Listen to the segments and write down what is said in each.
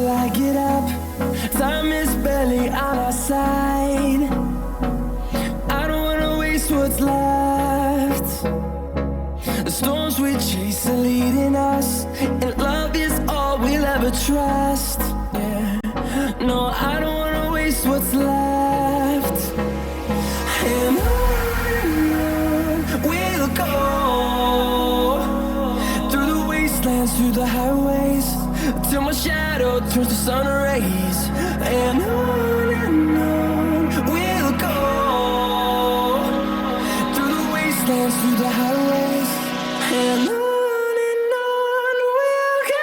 I get up. Time is barely on our side. I don't wanna waste what's left. The storms we chase are leading us, and love is all we'll ever trust. Yeah, no, I don't wanna waste what's left. And on we'll go, through the wastelands, through the highways, till my shadow turns to sun rays. And on we'll go, through the wastelands, through the highways, and on we'll go.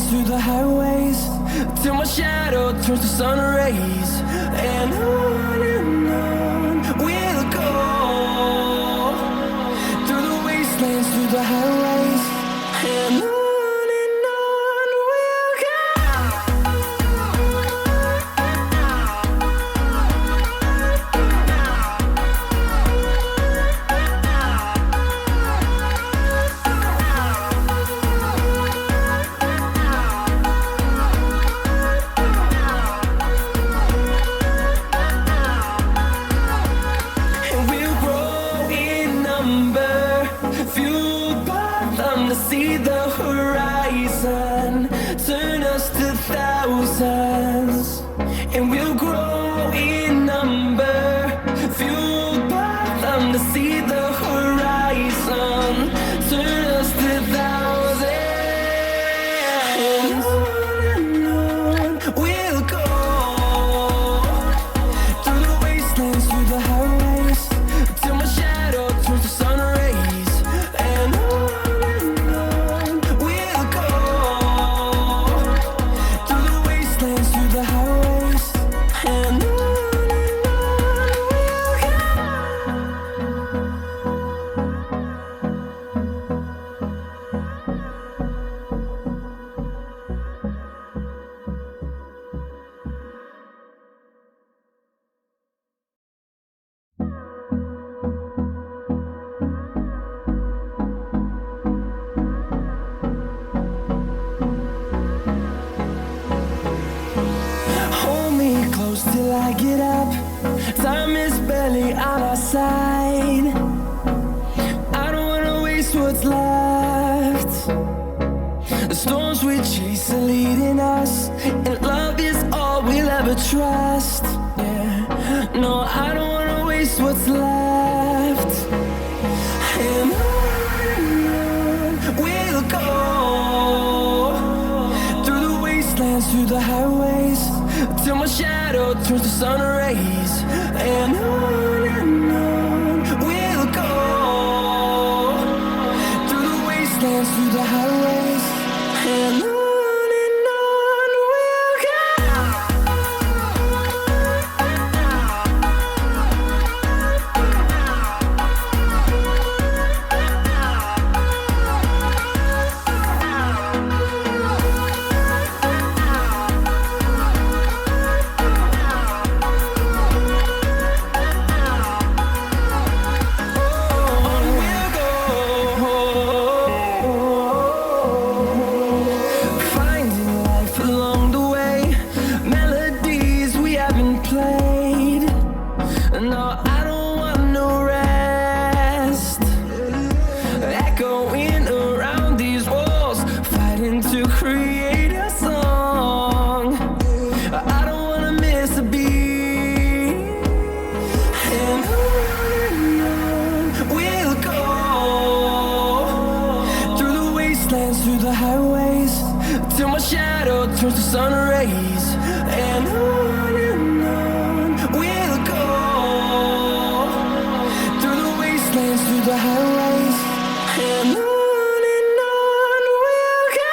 Through the highways, till my shadow turns to sun rays. And on we'll go, through the wastelands, through the highways, and on we'll go. Fueled by them to see the horizon, turn us to thousands, and we'll grow in number. Fueled by them to see the horizon, turn us to thousands. And on we'll go, through the wastelands, through the highways, till my shadow turns to sun rays. And on we'll go, through the wastelands, through the highways, and on we'll go. Hold me close till I get up. Time is barely on our side. I don't wanna waste what's left. The storms we chase are leading us, and love is all we'll ever trust. Yeah, no, I don't wanna waste what's left. And on we'll go, through the wastelands, through the highways, till my shadow turns to sun rays. And on we'll go, through the wastelands, through the highways, and on we'll go. through the highways, till my shadow turns to sun rays. And on we'll go, through the wastelands, through the highways. And on we'll go.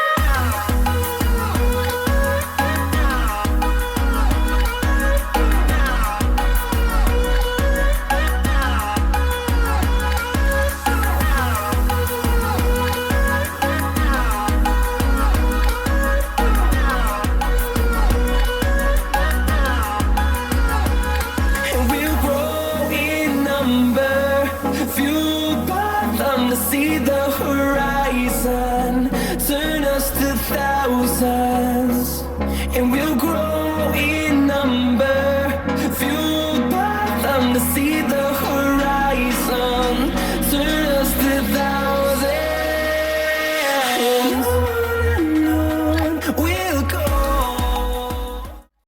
See the horizon, turn us to thousands, and we'll grow in